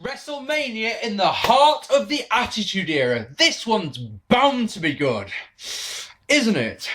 WrestleMania in the heart of the Attitude Era. This one's bound to be good, isn't it?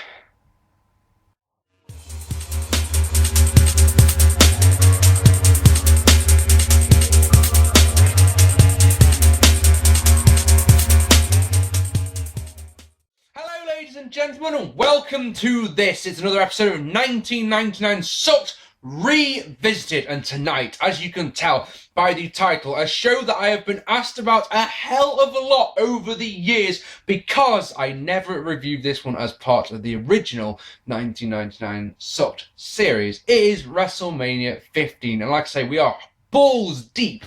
Hello ladies and gentlemen, and welcome to this. It's another episode of 1999 Sucks Revisited, and tonight, as you can tell by the title, a show that I have been asked about a hell of a lot over the years because I never reviewed this one as part of the original 1999 Sucked series. It is WrestleMania 15, and like I say, we are balls deep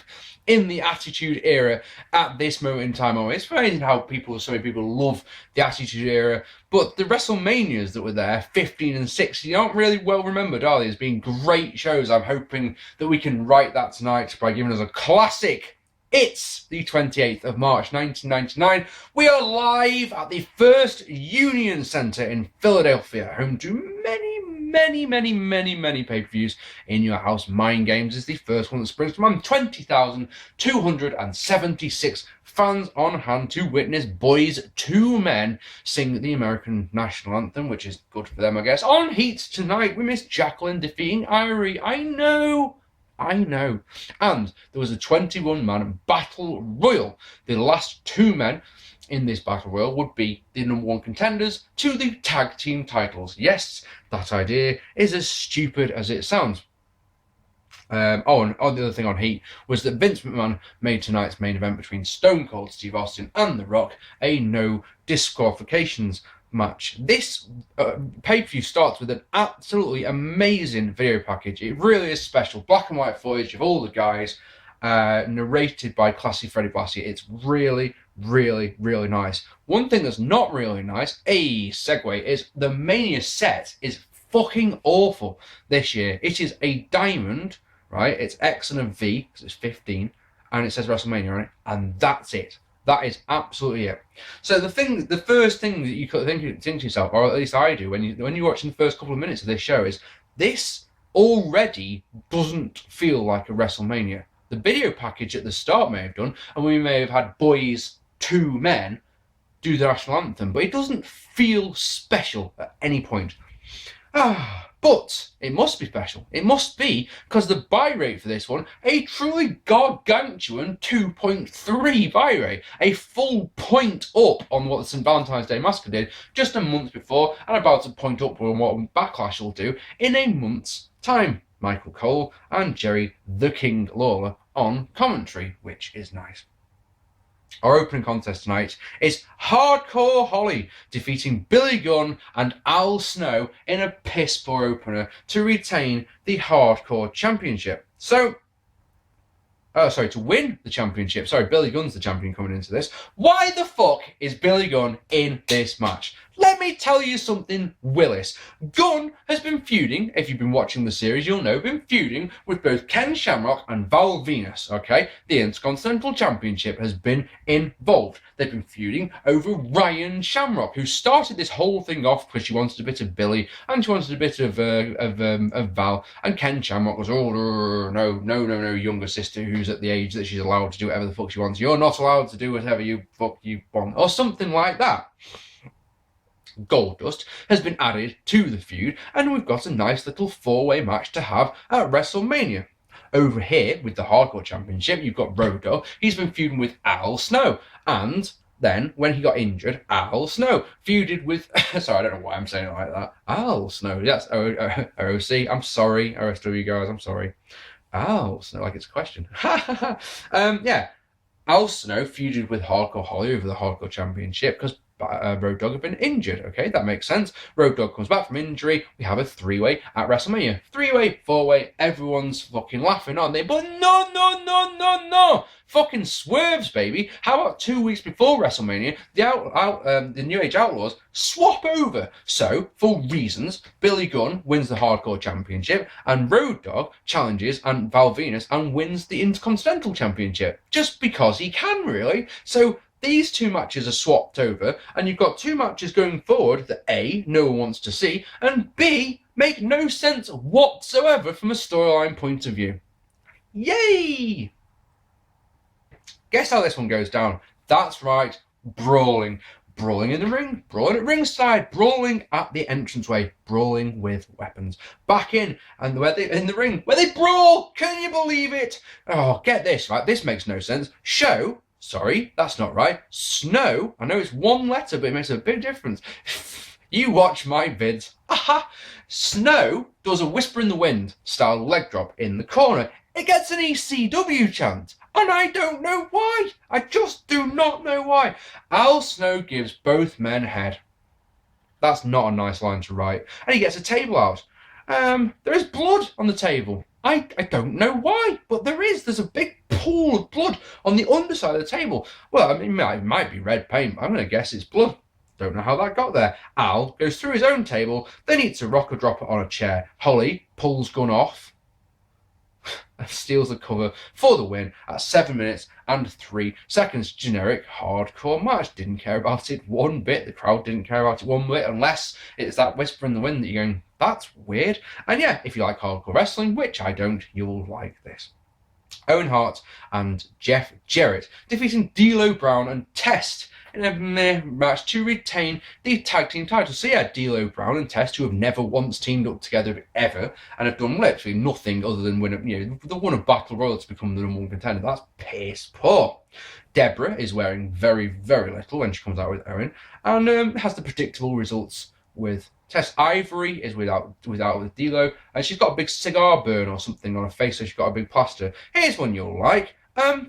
in the Attitude Era at this moment in time. It's funny how so many people love the Attitude Era, but the WrestleManias that were there, 15 and 16, aren't really well remembered, are they? As being great shows. I'm hoping that we can write that tonight by giving us a classic. It's the 28th of March 1999. We are live at the First Union Center in Philadelphia, home to many pay-per-views. In Your House Mind Games is the first one that springs to mind. 20,276 fans on hand to witness boys to men sing the American national anthem, which is good for them, I guess. On Heat tonight, we missed Jacqueline defeating Irie. I know. And there was a 21-man battle royal. The last two men in this battle royal would be the number one contenders to the tag team titles. Yes, that idea is as stupid as it sounds. And the other thing on Heat was that Vince McMahon made tonight's main event between Stone Cold Steve Austin and The Rock a no disqualifications match. This pay-per-view starts with an absolutely amazing video package. It really is special. Black and white footage of all the guys, narrated by Classy Freddie Blassie. It's really nice. One thing that's not really nice, a segue, is the Mania set is fucking awful this year. It is a diamond, right? It's X and a V, because it's 15, and it says WrestleMania on it, and that's it. That is absolutely it. So the first thing that you could think to yourself, or at least I do, when you're watching the first couple of minutes of this show, is this already doesn't feel like a WrestleMania. The video package at the start may have done, and we may have had boys to men do the national anthem, but it doesn't feel special at any point. But it must be special. It must be, because the buy rate for this one, a truly gargantuan 2.3 buy rate. A full point up on what the St. Valentine's Day Massacre did just a month before, and about a point up on what Backlash will do in a month's time. Michael Cole and Jerry the King Lawler on commentary, which is nice. Our opening contest tonight is Hardcore Holly defeating Billy Gunn and Al Snow in a piss-poor opener to retain the Hardcore Championship. To win the championship. Billy Gunn's the champion coming into this. Why the fuck is Billy Gunn in this match? Let me tell you something, Willis. Gunn has been feuding, if you've been watching the series, you'll know, been feuding with both Ken Shamrock and Val Venis, okay? The Intercontinental Championship has been involved. They've been feuding over Ryan Shamrock, who started this whole thing off because she wanted a bit of Billy and she wanted a bit of Val, and Ken Shamrock was, no, younger sister who's at the age that she's allowed to do whatever the fuck she wants. You're not allowed to do whatever you fuck you want, or something like that. Goldust has been added to the feud, and we've got a nice little four-way match to have at WrestleMania. Over here, with the Hardcore Championship, you've got Road Dogg. He's been feuding with Al Snow, and then, when he got injured, Al Snow feuded with... Sorry, I don't know why I'm saying it like that. Al Snow, that's OC. I'm sorry, OSW guys, I'm sorry. Al Snow, like it's a question. Yeah. Al Snow feuded with Hardcore Holly over the Hardcore Championship because Road Dogg had been injured. Okay, that makes sense. Road Dogg comes back from injury. We have a three-way at WrestleMania. Three-way, four-way. Everyone's fucking laughing, aren't they? But no. Fucking swerves, baby. How about 2 weeks before WrestleMania, the New Age Outlaws swap over? So, for reasons, Billy Gunn wins the Hardcore Championship, and Road Dogg challenges and Val Venis and wins the Intercontinental Championship. Just because he can, really. So, these two matches are swapped over, and you've got two matches going forward that A, no one wants to see, and B, make no sense whatsoever from a storyline point of view. Yay! Guess how this one goes down? That's right, brawling. Brawling in the ring, brawling at ringside, brawling at the entranceway, brawling with weapons. Back in, and where they in the ring, where they brawl! Can you believe it? Oh, get this, right? This makes no sense. Show, sorry, that's not right. Snow, I know it's one letter, but it makes a big difference. You watch my vids. Aha! Snow does a whisper in the wind style leg drop in the corner. It gets an ECW chant. And I don't know why. I just do not know why. Al Snow gives both men head. That's not a nice line to write. And he gets a table out. There is blood on the table. I don't know why, but there is. There's a big pool of blood on the underside of the table. Well, I mean, it might be red paint. I'm going to guess it's blood. Don't know how that got there. Al goes through his own table, then eats a rocker dropper on a chair. Holly pulls gun off and steals the cover for the win at 7 minutes and 3 seconds. Generic hardcore match. Didn't care about it one bit. The crowd didn't care about it one bit, unless it's that whisper in the wind that you're going, that's weird. And yeah, if you like hardcore wrestling, which I don't, you'll like this. Owen Hart and Jarrett defeating D'Lo Brown and Test in a match to retain the tag team titles. So yeah, D'Lo Brown and Test, who have never once teamed up together ever and have done literally nothing other than win they won a battle royal to become the number one contender. That's piss poor. Deborah is wearing very, very little when she comes out with Owen, and has the predictable results with Tess. Ivory is without with D'Lo, and she's got a big cigar burn or something on her face, so she's got a big plaster. Here's one you'll like.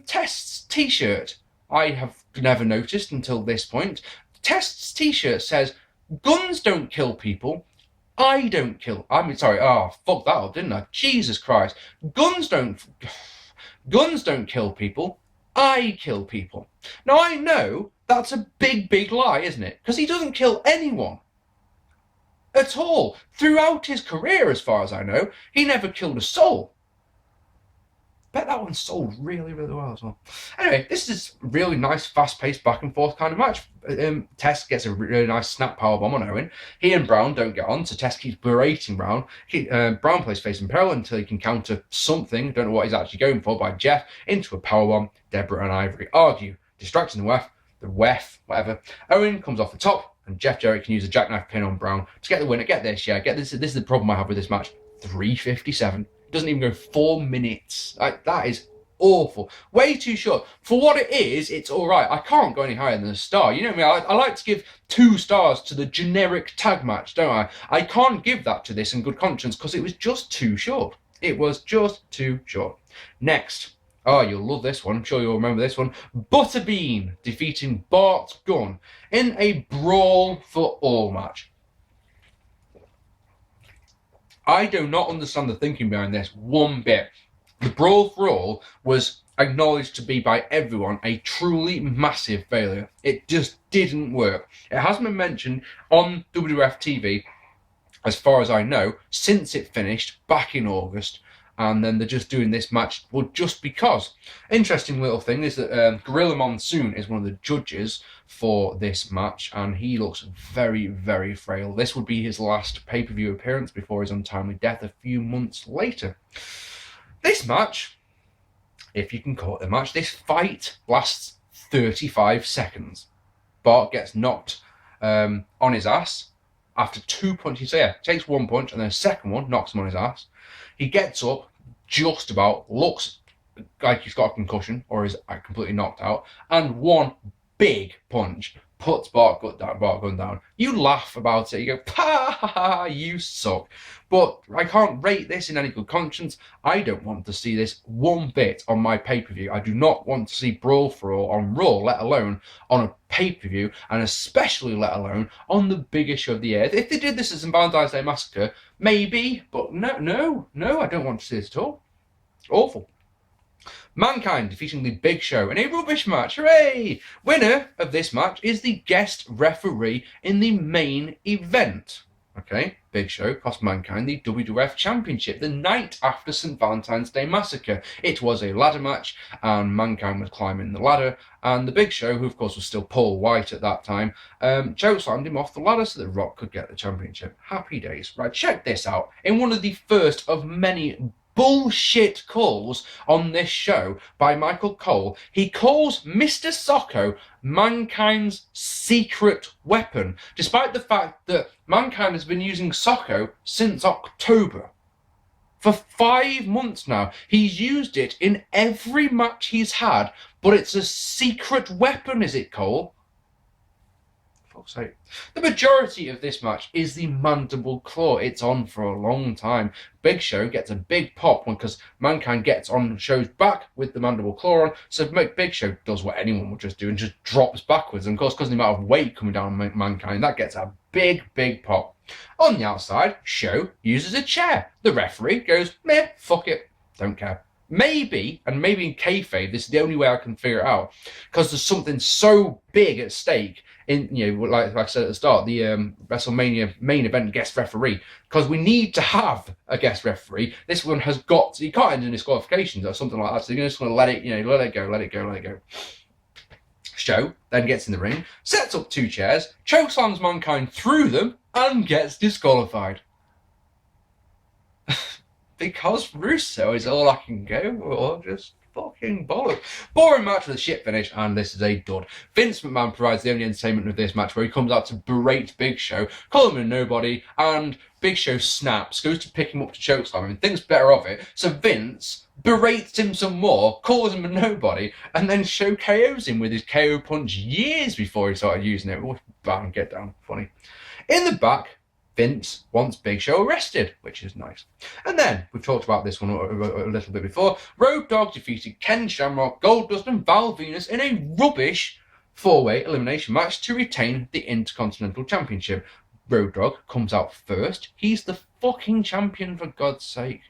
Test's t-shirt. I have never noticed until this point. Test's t-shirt says, "Guns don't kill people. I don't kill." I mean, sorry. Oh, fuck that up, didn't I? Jesus Christ. Guns don't kill people. I kill people. Now I know that's a big, big lie, isn't it? Because he doesn't kill anyone at all. Throughout his career, as far as I know, he never killed a soul. Bet that one sold really, really well as well. Anyway, this is a really nice, fast-paced, back-and-forth kind of match. Test gets a really nice snap powerbomb on Owen. He and Brown don't get on, so Test keeps berating Brown. Brown plays face in peril until he can counter something, don't know what he's actually going for, by Jeff into a powerbomb. Deborah and Ivory argue, distracting the ref, whatever. Owen comes off the top, and Jarrett can use a jackknife pin on Brown to get the winner. Get this, this is the problem I have with this match. 3:57. Doesn't even go 4 minutes. That is awful. Way too short. For what it is, it's all right. I can't go any higher than a star. You know me, I like to give 2 stars to the generic tag match, don't I? I can't give that to this in good conscience because it was just too short. It was just too short. Next. Oh, you'll love this one. I'm sure you'll remember this one. Butterbean defeating Bart Gunn in a Brawl for All match. I do not understand the thinking behind this one bit. The Brawl for All was acknowledged to be by everyone a truly massive failure. It just didn't work. It hasn't been mentioned on WWF TV, as far as I know, since it finished back in August. And then they're just doing this match, well, just because. Interesting little thing is that Gorilla Monsoon is one of the judges for this match, and he looks very, very frail. This would be his last pay-per-view appearance before his untimely death a few months later. This match, if you can call it a match, this fight lasts 35 seconds. Bart gets knocked on his ass after 2 punches. So yeah, takes 1 punch, and then a second one knocks him on his ass. He gets up, just about, looks like he's got a concussion or is completely knocked out, and one big punch puts Bart Gunn down. You laugh about it, you go, ha ha ha, you suck. But I can't rate this in any good conscience. I don't want to see this one bit on my pay-per-view. I do not want to see Brawl for All on Raw, let alone on a pay-per-view, and especially let alone on the biggest show of the year. If they did this as a Valentine's Day Massacre, maybe, but no, I don't want to see this at all. Awful. Mankind defeating the Big Show in a rubbish match. Hooray! Winner of this match is the guest referee in the main event. Okay, Big Show cost Mankind the WWF Championship the night after St. Valentine's Day Massacre. It was a ladder match, and Mankind was climbing the ladder, and the Big Show, who of course was still Paul Wight at that time, chokeslammed him off the ladder so that Rock could get the championship. Happy days. Right, check this out. In one of the first of many bullshit calls on this show by Michael Cole. He calls Mr. Socko Mankind's secret weapon, despite the fact that Mankind has been using Socko since October. For 5 months now. He's used it in every match he's had, but it's a secret weapon, is it, Cole? Fuck's sake. The majority of this match is the mandible claw. It's on for a long time. Big Show gets a big pop because Mankind gets on Show's back with the mandible claw on, so Big Show does what anyone would just do and just drops backwards. And of course, because of the amount of weight coming down on Mankind, that gets a big pop. On the outside, Show uses a chair. The referee goes, meh, fuck it, don't care. Maybe in kayfabe, this is the only way I can figure it out, because there's something so big at stake in, like I said at the start, the WrestleMania main event guest referee, because we need to have a guest referee. This one has got to, you can't end in disqualifications or something like that, so you're just going to let it go. Show then gets in the ring, sets up 2 chairs, chokeslams Mankind through them, and gets disqualified. Because Russo is all I can go, or just fucking bollocks. Boring match with a shit finish, and this is a dud. Vince McMahon provides the only entertainment of this match, where he comes out to berate Big Show, call him a nobody, and Big Show snaps, goes to pick him up to chokeslam him, and thinks better of it. So Vince berates him some more, calls him a nobody, and then Show KOs him with his KO punch years before he started using it. Oh, bam, get down, funny. In the back, Vince wants Big Show arrested, which is nice. And then, we've talked about this one a little bit before, Road Dogg defeated Ken Shamrock, Goldust and Val Venis in a rubbish 4-way elimination match to retain the Intercontinental Championship. Road Dogg comes out first. He's the fucking champion, for God's sake.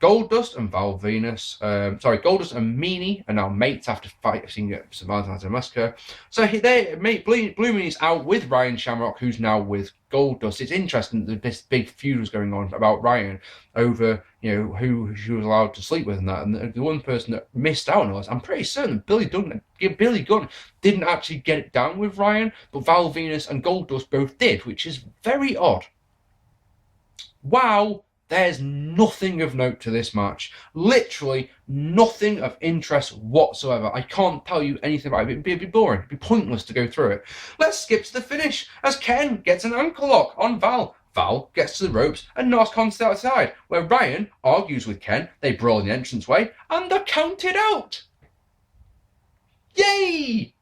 Goldust and Goldust and Meanie are now mates after fighting at St. Valentine's Massacre. So Blue Meanie's out with Ryan Shamrock, who's now with Goldust. It's interesting that this big feud was going on about Ryan over, who she was allowed to sleep with and that. And the one person that missed out on this, I'm pretty certain Billy Gunn didn't actually get it down with Ryan, but Val Venis and Goldust both did, which is very odd. Wow. There's nothing of note to this match. Literally nothing of interest whatsoever. I can't tell you anything about it. It'd be boring. It'd be pointless to go through it. Let's skip to the finish as Ken gets an ankle lock on Val. Val gets to the ropes and knocks Con to the outside, where Ryan argues with Ken. They brawl in the entranceway and they're counted out. Yay!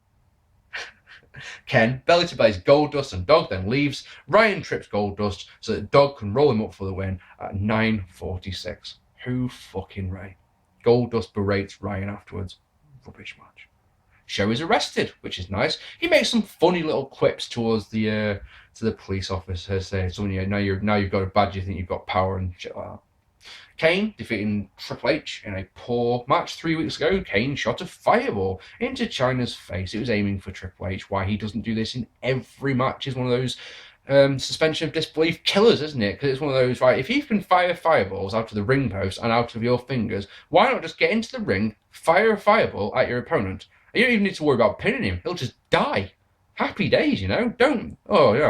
Ken belly to bellies Goldust and Dogg then leaves. Ryan trips Goldust so that Dogg can roll him up for the win at 9:46. Who fucking Ray? Goldust berates Ryan afterwards. Rubbish match. Show is arrested, which is nice. He makes some funny little quips towards the to the police officer, saying something, now you've got a badge, you think you've got power and shit like that. Kane defeating Triple H in a poor match 3 weeks ago. Kane shot a fireball into Chyna's face. It was aiming for Triple H. Why he doesn't do this in every match is one of those suspension of disbelief killers, isn't it? Because it's one of those, right, if you can fire fireballs out of the ring post and out of your fingers, why not just get into the ring, fire a fireball at your opponent? You don't even need to worry about pinning him. He'll just die. Happy days, Don't,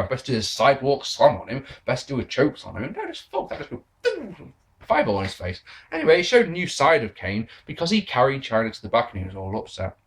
best do a sidewalk slam on him. Best do a choke slam on him. No, just fuck that. Just go, fireball on his face. Anyway, it showed a new side of Kane because he carried Chyna to the back and he was all upset.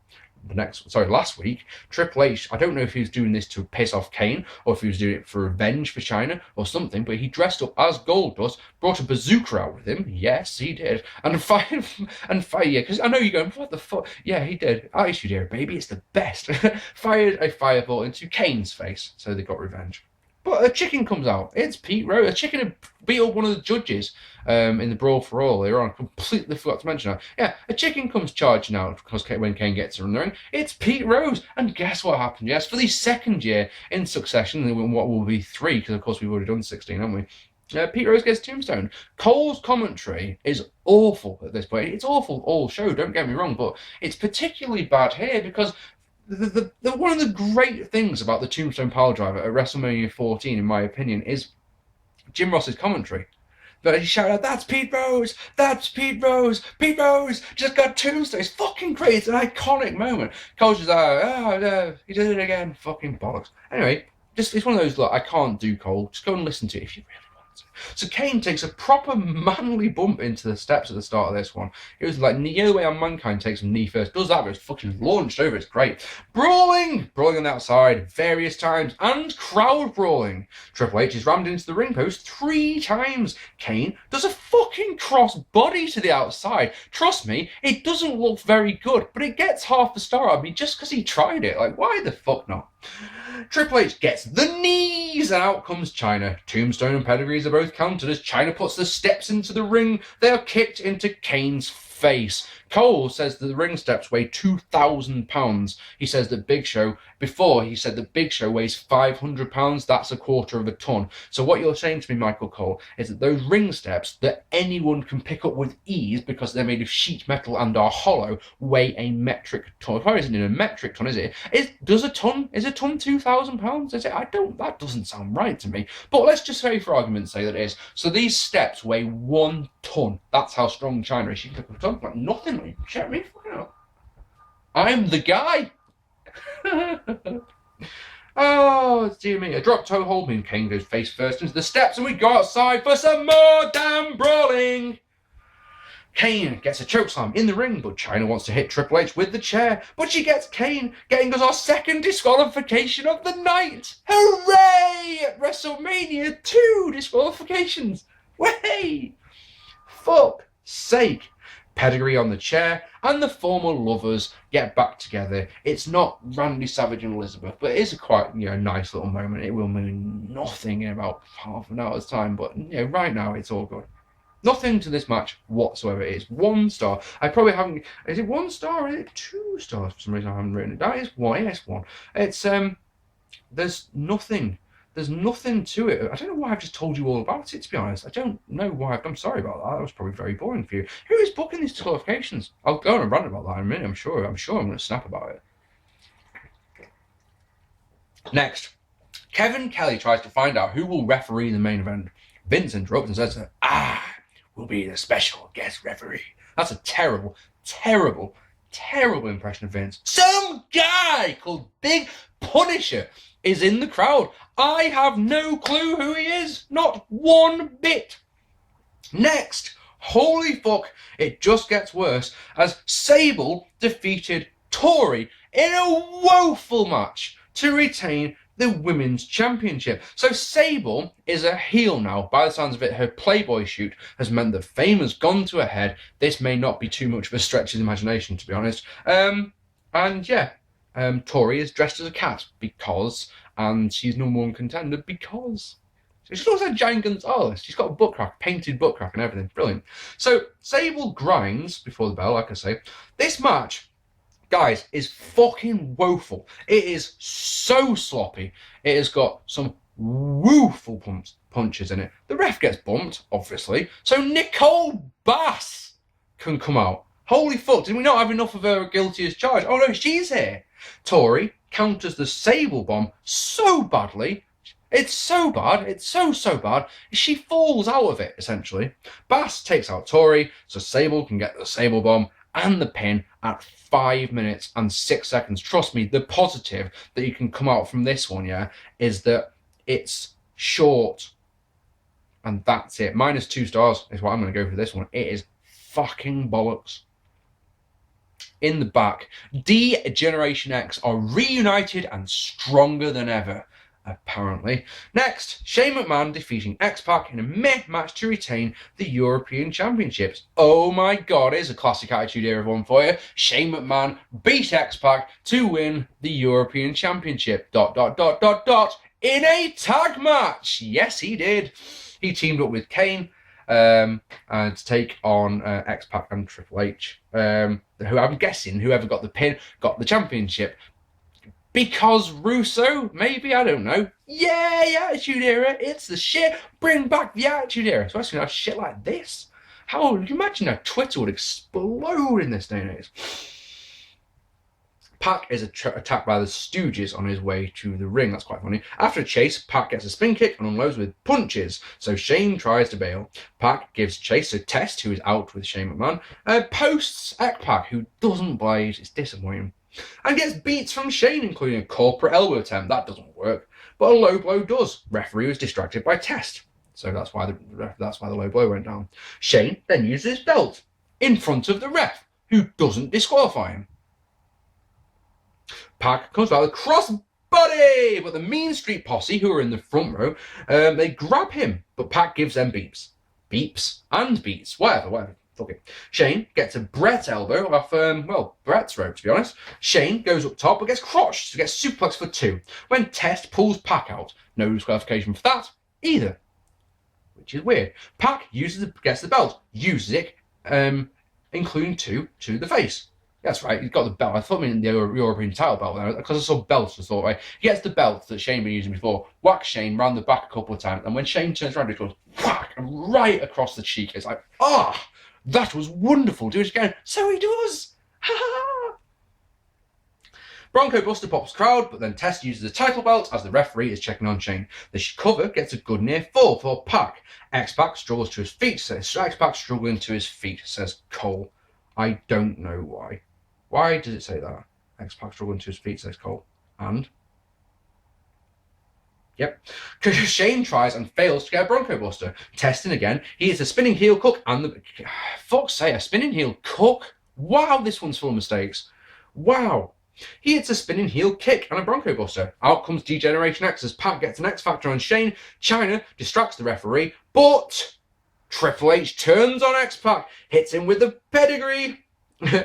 Last week, Triple H, I don't know if he was doing this to piss off Kane or if he was doing it for revenge for Chyna or something, but he dressed up as Goldust, brought a bazooka out with him. Yes, he did. And fired, because I know you're going, what the fuck? Yeah, he did. Attitude Era, baby, it's the best. Fired a fireball into Kane's face, so they got revenge. But a chicken comes out. It's Pete Rose. A chicken had beat up one of the judges in the Brawl for All. They were on. Completely forgot to mention that. Yeah, a chicken comes charging out because when Kane gets in the ring, it's Pete Rose. And guess what happened? Yes, for the second year in succession, what will be 3, because of course we've already done 16, haven't we? Pete Rose gets tombstone. Cole's commentary is awful at this point. It's awful all show, don't get me wrong, but it's particularly bad here because one of the great things about the Tombstone Piledriver at WrestleMania 14, in my opinion, is Jim Ross's commentary. But he shouted out, "That's Pete Rose! That's Pete Rose! Pete Rose just got tombstone!" It's fucking great. It's an iconic moment. Cole's just like, "Oh no, he did it again." Fucking bollocks. Anyway, it's one of those, look, I can't do Cole. Just go and listen to it if you really want to. So Kane takes a proper manly bump into the steps at the start of this one. It was like, you know the way on Mankind takes a knee first, does that, but it's fucking launched over, it's great. Brawling on the outside various times, and crowd brawling. Triple H is rammed into the ring post 3 times. Kane does a fucking cross body to the outside. Trust me, it doesn't look very good, but it gets half the star out of me just because he tried it. Like, why the fuck not? Triple H gets the knees, and out comes Chyna. Tombstone and pedigrees are both countered as Chyna puts the steps into the ring. They are kicked into Kane's face. Cole says that the ring steps weigh 2,000 pounds. He says that Big Show, before he said that Big Show weighs 500 pounds, that's a quarter of a ton. So what you're saying to me, Michael Cole, is that those ring steps that anyone can pick up with ease because they're made of sheet metal and are hollow weigh a metric ton. It probably isn't in a metric ton, is it? Is a ton 2,000 pounds? Is it? That doesn't sound right to me. But let's just say for argument's sake that it is. So these steps weigh 1 ton. That's how strong Chyna is. She can pick up a ton like nothing. Check me fucking up. I'm the guy. Oh, dear me. A drop toe hold means Kane goes face first into the steps and we go outside for some more damn brawling. Kane gets a chokeslam in the ring, but Chyna wants to hit Triple H with the chair, but she gets Kane, getting us our second disqualification of the night. Hooray! At WrestleMania, 2 disqualifications. Way! Fuck sake. Pedigree on the chair, and the former lovers get back together. It's not Randy Savage and Elizabeth, but it is a quite nice little moment. It will mean nothing in about half an hour's time, but right now it's all good. Nothing to this match whatsoever. It's 1 star. I probably haven't. Is it 1 star or is it 2 stars? For some reason I haven't written it down. It's 1. It's 1. It's There's nothing. There's nothing to it. I don't know why I've just told you all about it, to be honest. I don't know why. I'm sorry about that. That was probably very boring for you. Who is booking these disqualifications? I'll go on and rant about that in a minute, I'm sure. I'm going to snap about it. Next, Kevin Kelly tries to find out who will referee the main event. Vince interrupts and says, will be the special guest referee. That's a terrible, terrible, terrible impression of Vince. Some guy called Big Punisher is in the crowd. I have no clue who he is. Not one bit. Next, holy fuck, it just gets worse as Sable defeated Tori in a woeful match to retain the Women's Championship. So Sable is a heel now. By the sounds of it, her Playboy shoot has meant that fame has gone to her head. This may not be too much of a stretch of the imagination, to be honest. Tori is dressed as a cat because, and she's #1 contender because. She looks like Giant Gonzalez. She's got a butt crack, painted butt crack and everything. Brilliant. So Sable grinds before the bell, like I say. This match, guys, is fucking woeful. It is so sloppy. It has got some woeful punches in it. The ref gets bumped, obviously. So Nicole Bass can come out. Holy fuck, did we not have enough of her guilty as charged? Oh no, she's here. Tori counters the Sable bomb so badly. It's so bad. It's so bad. She falls out of it, essentially. Bass takes out Tori, so Sable can get the Sable bomb and the pin at 5 minutes and 6 seconds. Trust me, the positive that you can come out from this one, is that it's short. And that's it. -2 stars is what I'm going to go for this one. It is fucking bollocks. In the back, D-Generation X are reunited and stronger than ever, apparently. Next, Shane McMahon defeating X-Pac in a meh match to retain the European Championships. Oh my god, it's a classic Attitude Era one for you. Shane McMahon beat X-Pac to win the European Championship. ... in a tag match. Yes, he did. He teamed up with Kane to take on X-Pac and Triple H. Who I'm guessing, whoever got the pin, got the championship. Because Russo, maybe, I don't know. Yeah, Attitude Era, it's the shit. Bring back the Attitude Era. So actually, have shit like this. How would you imagine how Twitter would explode in this day and age? Pac is attacked by the Stooges on his way to the ring. That's quite funny. After a chase, Pac gets a spin kick and unloads with punches. So Shane tries to bail. Pac gives chase to Test, who is out with Shane McMahon. Posts X-Pac, who doesn't blade. It's disappointing. And gets beats from Shane, including a corporate elbow attempt. That doesn't work. But a low blow does. Referee was distracted by Test. So that's why the low blow went down. Shane then uses his belt in front of the ref, who doesn't disqualify him. Pac comes back with crossbody, but the Mean Street Posse, who are in the front row, they grab him, but Pac gives them beeps and beats, whatever. Okay. Shane gets a Brett elbow off, Brett's rope, to be honest. Shane goes up top, but gets crotched, gets suplexed for 2. When Test pulls Pac out, no disqualification for that either, which is weird. Pac gets the belt, uses it, including 2 to the face. That's right, he's got the belt. I thought in the European title belt there, because I saw belts, I thought, right, he gets the belt that Shane been using before, whacks Shane round the back a couple of times, and when Shane turns around, he goes whack right across the cheek. It's like, that was wonderful. Do it again. So he does. Bronco Buster pops crowd, but then Test uses the title belt as the referee is checking on Shane. The cover gets a good near fall for Pac. X-Pac struggles to his feet, says X-Pac struggling to his feet, says Cole. I don't know why. Why does it say that? X-Pac struggling to his feet, says Cole. And? Yep. Because Shane tries and fails to get a Bronco Buster. Testing again. He hits a spinning heel cook and the... Fuck's sake, a spinning heel cook? Wow, this one's full of mistakes. Wow. He hits a spinning heel kick and a Bronco Buster. Out comes D-Generation X as Pac gets an X-Factor on Shane. Chyna distracts the referee, but Triple H turns on X-Pac, hits him with the pedigree,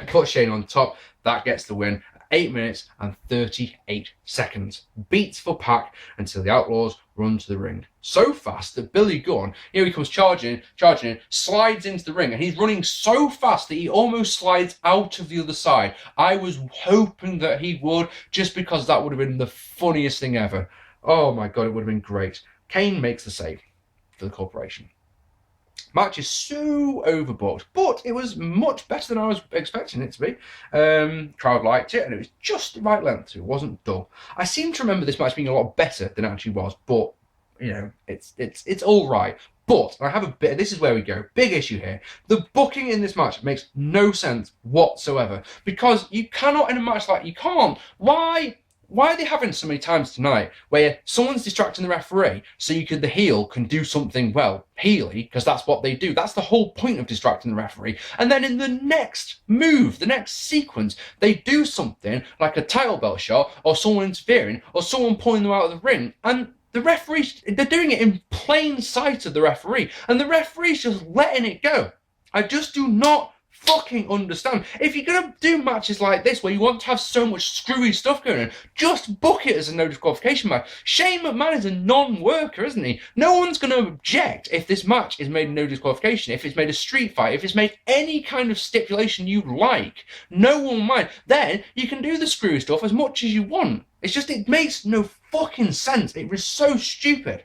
puts Shane on top. That gets the win. 8 minutes and 38 seconds. Beats for Pac until the Outlaws run to the ring. So fast that Billy Gunn, he comes charging in, slides into the ring, and he's running so fast that he almost slides out of the other side. I was hoping that he would, just because that would have been the funniest thing ever. Oh my God, it would have been great. Kane makes the save for the corporation. Match is so overbooked, but it was much better than I was expecting it to be. Crowd liked it, and it was just the right length, so it wasn't dull. I seem to remember this match being a lot better than it actually was, but it's all right. But I have a bit. This is where we go. Big issue here. The booking in this match makes no sense whatsoever, because you cannot in a match like you can't. Why are they having so many times tonight where someone's distracting the referee so the heel can do something, heely, because that's what they do. That's the whole point of distracting the referee. And then in the next move, the next sequence, they do something like a title belt shot or someone interfering or someone pulling them out of the ring. And the referee, they're doing it in plain sight of the referee. And the referee's just letting it go. I just do not fucking understand. If you're going to do matches like this where you want to have so much screwy stuff going on, just book it as a no disqualification match. Shane McMahon is a non-worker, isn't he? No one's going to object if this match is made no disqualification, if it's made a street fight, if it's made any kind of stipulation you like. No one will mind. Then you can do the screwy stuff as much as you want. It's just, it makes no fucking sense. It was so stupid.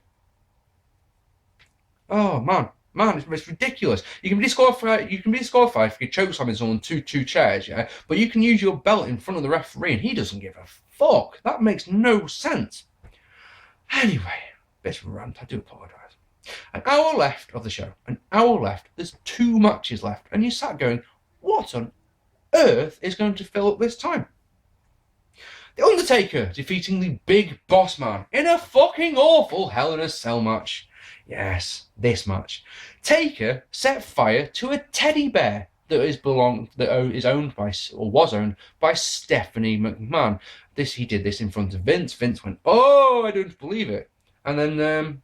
Oh, man, it's ridiculous. You can be disqualified if you chokeslam someone two chairs, yeah? But you can use your belt in front of the referee and he doesn't give a fuck. That makes no sense. Anyway, bit of a rant, I do apologise. An hour left of the show. An hour left. There's 2 matches left. And you sat going, what on earth is going to fill up this time? The Undertaker defeating the Big Bossman in a fucking awful Hell in a Cell match. Yes, this match. Taker set fire to a teddy bear that was owned by Stephanie McMahon. He did this in front of Vince. Vince went, "Oh, I don't believe it," and then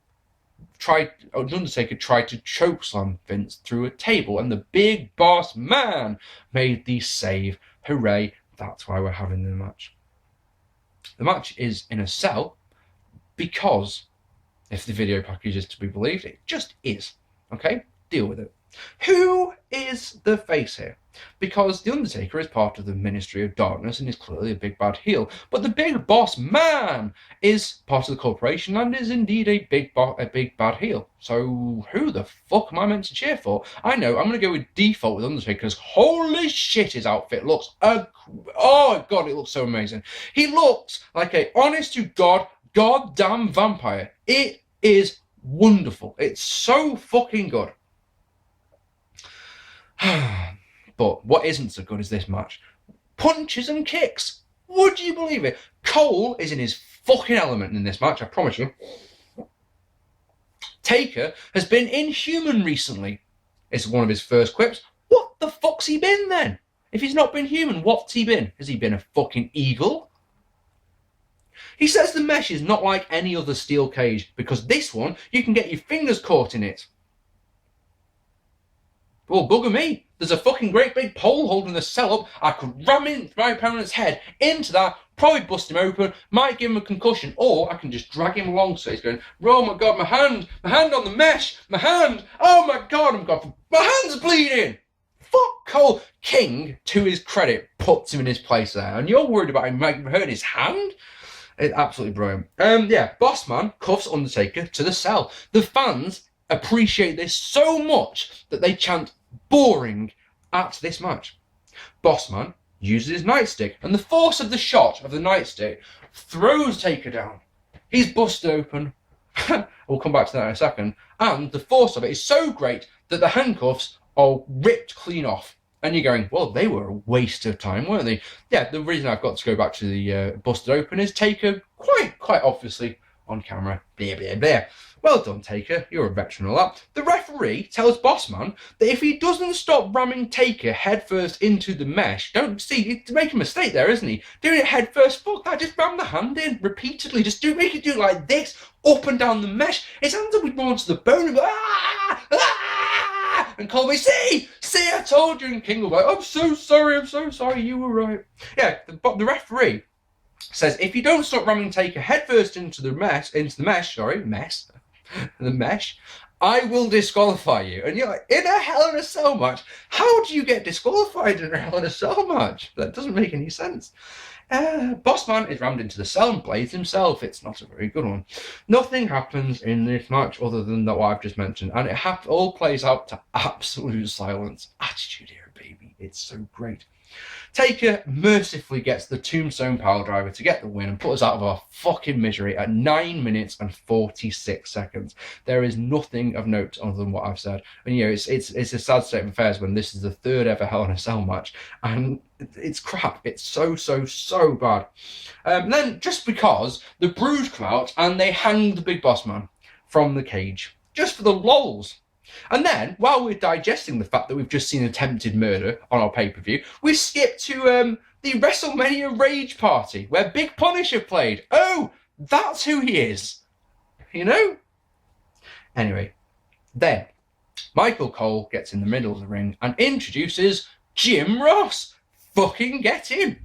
Undertaker tried to chokeslam Vince through a table, and the Big Boss Man made the save. Hooray! That's why we're having the match. The match is in a cell because, if the video package is to be believed, it just is. Okay? Deal with it. Who is the face here? Because the Undertaker is part of the Ministry of Darkness and is clearly a big bad heel. But the Big Boss Man is part of the corporation and is indeed a big bad heel. So who the fuck am I meant to cheer for? I know, I'm going to go with default with Undertaker because holy shit, his outfit looks... oh God, it looks so amazing. He looks like a honest to God, goddamn vampire. It is wonderful. It's so fucking good. But what isn't so good is this match. Punches and kicks. Would you believe it? Cole is in his fucking element in this match, I promise you. Taker has been inhuman recently. It's one of his first quips. What the fuck's he been then? If he's not been human, what's he been? Has he been a fucking eagle? He says the mesh is not like any other steel cage because this one, you can get your fingers caught in it. Well, bugger me. There's a fucking great big pole holding the cell up. I could ram in my opponent's head into that, probably bust him open, might give him a concussion, or I can just drag him along so he's going, oh my god, my hand on the mesh, my hand, oh my god, my hand's bleeding. Fuck Cole. King, to his credit, puts him in his place there, and you're worried about him hurting his hand? It's absolutely brilliant. Bossman cuffs Undertaker to the cell. The fans appreciate this so much that they chant boring at this match. Bossman uses his nightstick, and the force of the shot of the nightstick throws Taker down. He's busted open. We'll come back to that in a second. And the force of it is so great that the handcuffs are ripped clean off. And you're going, well, they were a waste of time, weren't they? Yeah, the reason I've got to go back to the busted open is Taker quite obviously on camera. Blah, blah, blah. Well done, Taker. You're a veteran of that. The referee tells Bossman that if he doesn't stop ramming Taker headfirst into the mesh, don't see, he's making a mistake there, isn't he? Doing it headfirst, fuck that, just ram the hand in repeatedly. Just make it do it like this, up and down the mesh. His hands will be drawn to the bone and and call me, see, I told you. And King will be like, I'm so sorry, you were right. Yeah, the referee says if you don't stop ramming Taker headfirst into the mesh, I will disqualify you. And you're like, in a Hell in a Cell match? How do you get disqualified in a Hell in a Cell match? That doesn't make any sense. Bossman is rammed into the cell and blades himself. It's not a very good one. Nothing happens in this match other than what I've just mentioned, and it all plays out to absolute silence. Attitude Era, baby. It's so great. Taker mercifully gets the Tombstone Piledriver to get the win and put us out of our fucking misery at 9 minutes and 46 seconds. There is nothing of note other than what I've said. And you know, it's a sad state of affairs when this is the third ever Hell in a Cell match, and it's crap. It's so bad. Then just because the Brood come out and they hang the Big Boss Man from the cage just for the lols. And then, while we're digesting the fact that we've just seen attempted murder on our pay-per-view, we skip to the WrestleMania Rage Party, where Big Punisher played. Oh, that's who he is. You know? Anyway, then Michael Cole gets in the middle of the ring and introduces Jim Ross. Fucking get him.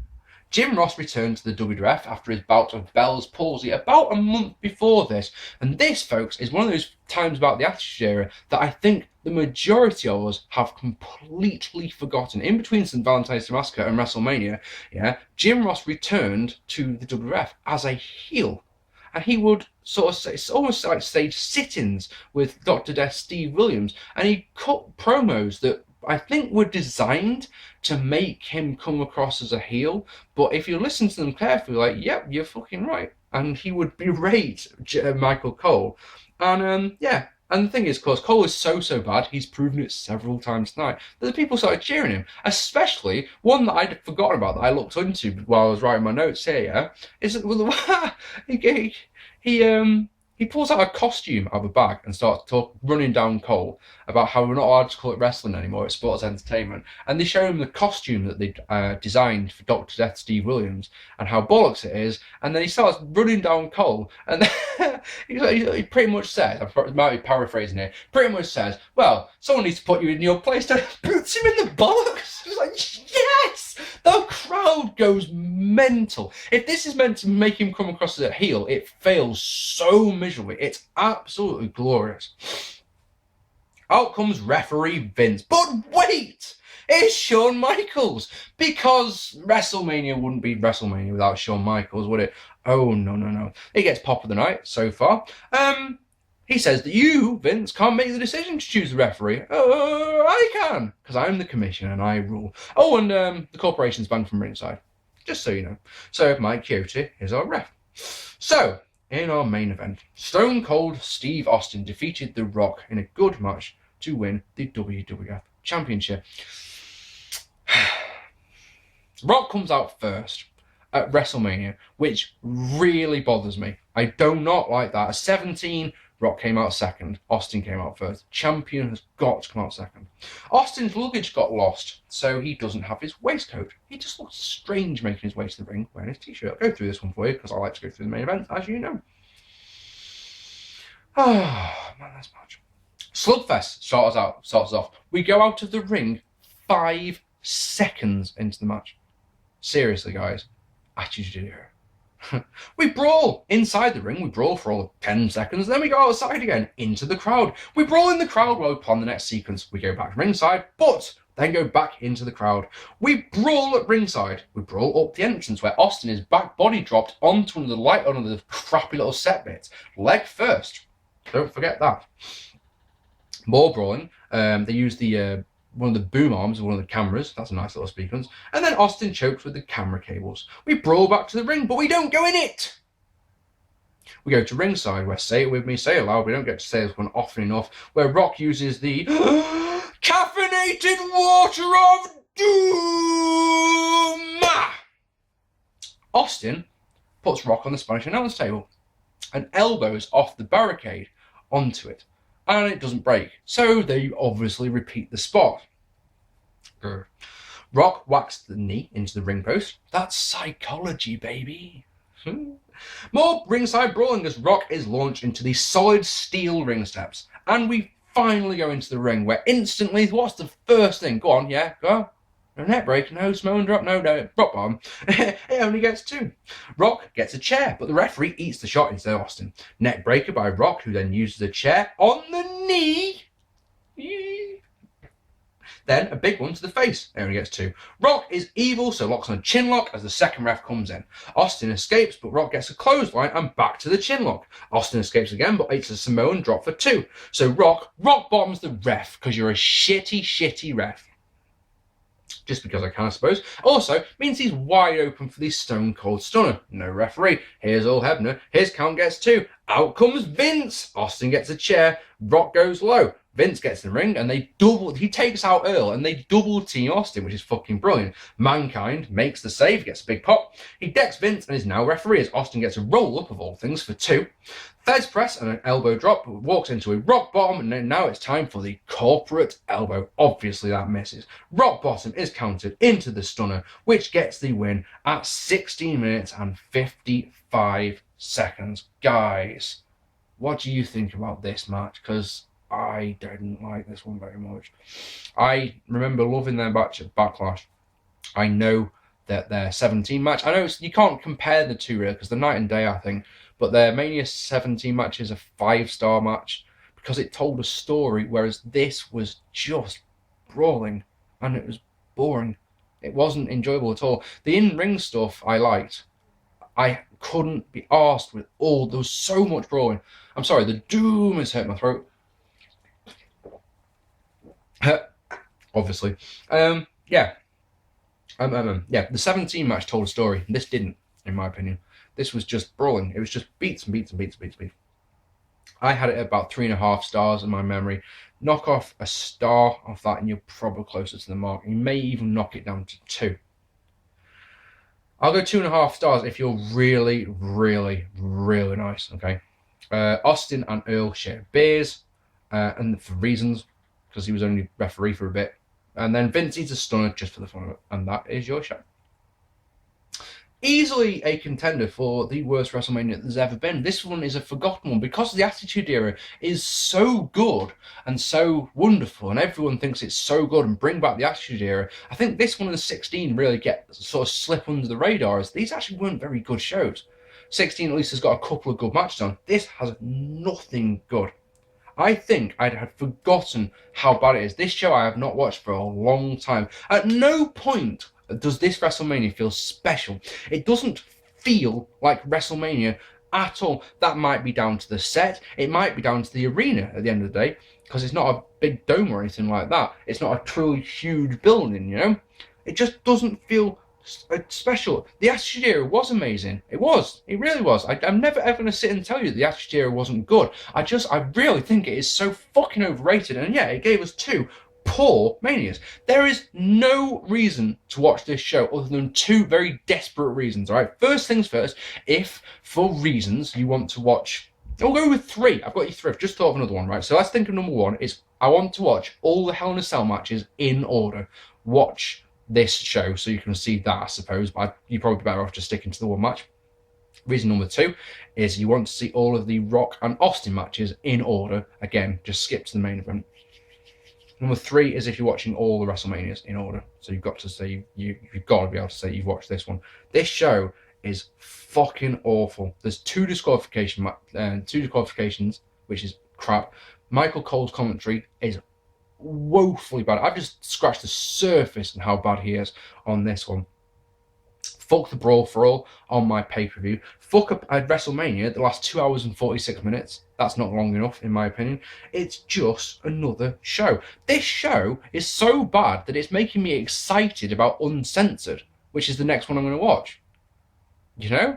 Jim Ross returned to the WWF after his bout of Bell's palsy about a month before this. And this, folks, is one of those times about the Attitude Era that I think the majority of us have completely forgotten. In between St. Valentine's Day Massacre and WrestleMania, yeah, Jim Ross returned to the WWF as a heel. And he would sort of say, it's almost like stage sit-ins with Dr. Death Steve Williams. And he cut promos that I think were designed to make him come across as a heel, but if you listen to them carefully, like, yep, you're fucking right. And he would berate Michael Cole. And yeah, and the thing is, of course, Cole is so bad, he's proven it several times tonight, that the people started cheering him. Especially one that I'd forgotten about, that I looked into while I was writing my notes here, yeah, is that he pulls out a costume out of a bag and starts running down Cole about how we're not allowed to call it wrestling anymore, it's sports entertainment. And they show him the costume that they designed for Dr. Death Steve Williams and how bollocks it is. And then he starts running down Cole. And he pretty much says, I might be paraphrasing here, pretty much says, well, someone needs to put you in your place. To boots him in the bollocks. It's like, yes! The crowd goes mental. If this is meant to make him come across as a heel, it fails so miserably. It's absolutely glorious. Out comes referee Vince. But wait! It's Shawn Michaels! Because WrestleMania wouldn't be WrestleMania without Shawn Michaels, would it? Oh, no. He gets pop of the night so far. He says that you, Vince, can't make the decision to choose the referee. I can, because I'm the commissioner and I rule. Oh, and the corporation's banned from ringside. Just so you know. So Mike Chiotti is our ref. So, in our main event, Stone Cold Steve Austin defeated The Rock in a good match to win the WWF Championship. Rock comes out first at WrestleMania, which really bothers me. I do not like that. A 17 Rock came out second. Austin came out first. Champion has got to come out second. Austin's luggage got lost, so he doesn't have his waistcoat. He just looks strange making his way to the ring wearing his t-shirt. I'll go through this one for you because I like to go through the main event, as you know. Oh, man, that's much. Slugfest starts us off. We go out of the ring 5 seconds into the match. Seriously, guys. Attitude Era. We brawl inside the ring. We brawl for all of 10 seconds. Then we go outside again into the crowd. We brawl in the crowd while we plan the next sequence. We go back ringside, but then go back into the crowd. We brawl at ringside. We brawl up the entrance where Austin is back body dropped onto one of the crappy little set bits. Leg first. Don't forget that. More brawling. They use the one of the boom arms of one of the cameras. That's a nice little sequence. And then Austin chokes with the camera cables. We brawl back to the ring, but we don't go in it. We go to ringside where, say it with me, say it loud, we don't get to say this one often enough, where Rock uses the caffeinated water of doom. Austin puts Rock on the Spanish announce table and elbows off the barricade onto it. And it doesn't break, so they obviously repeat the spot. Rock whacks the knee into the ring post. That's psychology, baby. More ringside brawling as Rock is launched into the solid steel ring steps. And we finally go into the ring where instantly, what's the first thing? Go on, yeah, go. No neck break, no Samoan drop, no drop bomb. It only gets 2. Rock gets a chair, but the referee eats the shot instead of Austin. Neck breaker by Rock, who then uses a chair on the knee. Then a big one to the face. It only gets 2. Rock is evil, so locks on a chin lock as the second ref comes in. Austin escapes, but Rock gets a clothesline and back to the chin lock. Austin escapes again, but it's a Samoan drop for 2. So Rock bottoms the ref because you're a shitty ref. Just because I can, I suppose. Also, means he's wide open for the Stone Cold Stunner. No referee. Here's Earl Hebner. His count gets 2. Out comes Vince. Austin gets a chair. Rock goes low. Vince gets in the ring and he takes out Earl and they double team Austin, which is fucking brilliant. Mankind makes the save, gets a big pop. He decks Vince and is now referee as Austin gets a roll up of all things for 2. Fez press and an elbow drop, walks into a rock bottom, and then now it's time for the corporate elbow. Obviously that misses. Rock bottom is countered into the stunner, which gets the win at 16 minutes and 55 seconds. Guys, what do you think about this match? Because I didn't like this one very much. I remember loving their match at Backlash. I know that their 17 match, I know you can't compare the two really because they're night and day, I think, but their Mania 17 match is a 5-star match because it told a story, whereas this was just brawling and it was boring. It wasn't enjoyable at all. The in-ring stuff I liked. I couldn't be arsed with all, there was so much brawling. I'm sorry, the doom has hurt my throat. Obviously. The 17 match told a story. This didn't, in my opinion. This was just brawling. It was just beats and beats and beats and beats and beats. I had it at about 3.5 stars in my memory. Knock off a star off that and you're probably closer to the mark. You may even knock it down to 2. I'll go 2.5 stars if you're really, really, really nice, okay? Austin and Earl share beers, and for reasons, because he was only referee for a bit. And then Vince eats a stunner just for the fun of it. And that is your show. Easily a contender for the worst WrestleMania there's ever been. This one is a forgotten one because the Attitude Era is so good and so wonderful, and everyone thinks it's so good and bring back the Attitude Era. I think this one and the 16 really sort of slip under the radar as these actually weren't very good shows. 16 at least has got a couple of good matches on. This has nothing good. I think I had forgotten how bad it is. This show I have not watched for a long time. At no point does this WrestleMania feel special. It doesn't feel like WrestleMania at all. That might be down to the set. It might be down to the arena at the end of the day, because it's not a big dome or anything like that. It's not a truly huge building, you know? It just doesn't feel special. The Attitude Era was amazing. It was. It really was. I'm never ever going to sit and tell you the Attitude Era wasn't good. I really think it is so fucking overrated. And yeah, it gave us 2 poor Manias. There is no reason to watch this show other than 2 very desperate reasons, alright? First things first, if for reasons you want to watch We'll go with 3. I've got you 3. I've just thought of another one, right? So let's think of number 1 is I want to watch all the Hell in a Cell matches in order. Watch this show so you can see that, I suppose, but you're probably better off just sticking to the one match. Reason number 2 is you want to see all of the Rock and Austin matches in order. Again, just skip to the main event. Number 3 is if you're watching all the WrestleManias in order. So you've got to say, you've got to be able to say you've watched this one. This show is fucking awful. There's 2 disqualifications, which is crap. Michael Cole's commentary is woefully bad. I've just scratched the surface on how bad he is on this one. Fuck the Brawl for All on my pay-per-view. Fuck up at WrestleMania, the last 2 hours and 46 minutes. That's not long enough, in my opinion. It's just another show. This show is so bad that it's making me excited about Uncensored, which is the next one I'm going to watch. You know?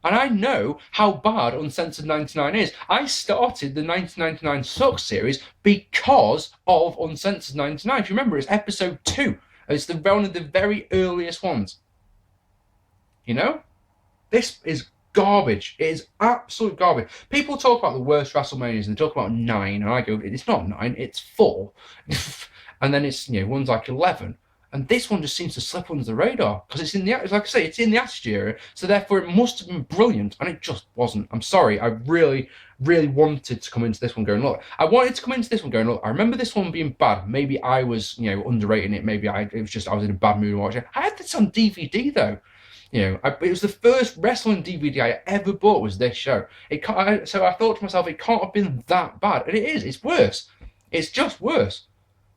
And I know how bad Uncensored 99 is. I started the 1999 Sucks series because of Uncensored 99. If you remember, it's episode 2. It's one of the very earliest ones. You know? This is garbage. It is absolute garbage. People talk about the worst WrestleManias and they talk about 9, and I go, it's not 9, it's 4. And then it's, you know, one's like 11. And this one just seems to slip under the radar because it's in the, like I say, it's in the Attitude Era. So therefore, it must have been brilliant, and it just wasn't. I'm sorry. I really, really wanted to come into this one going, look. I wanted to come into this one going, look. I remember this one being bad. Maybe I was, you know, underrating it. Maybe I was in a bad mood to watch it. I had this on DVD though. You know, it was the first wrestling DVD I ever bought. Was this show? So I thought to myself, it can't have been that bad, and it is. It's worse. It's just worse.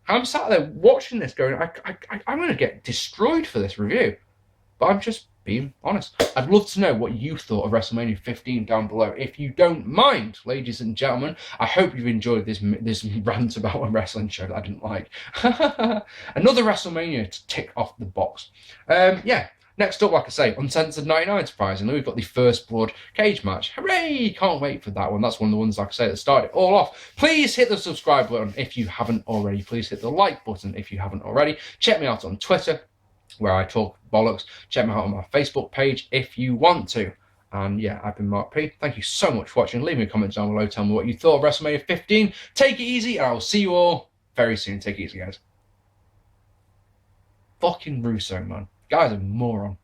I'm sat there watching this going, I'm going to get destroyed for this review. But I'm just being honest. I'd love to know what you thought of WrestleMania 15 down below. If you don't mind, ladies and gentlemen, I hope you've enjoyed this rant about a wrestling show that I didn't like. Another WrestleMania to tick off the box. Yeah. Next up, like I say, Uncensored 99, surprisingly, we've got the First Blood cage match. Hooray! Can't wait for that one. That's one of the ones, like I say, that started it all off. Please hit the subscribe button if you haven't already. Please hit the like button if you haven't already. Check me out on Twitter, where I talk bollocks. Check me out on my Facebook page if you want to. And yeah, I've been Mark P. Thank you so much for watching. Leave me a comment down below. Tell me what you thought of WrestleMania 15. Take it easy, and I will see you all very soon. Take it easy, guys. Fucking Russo, man. Guy's a moron.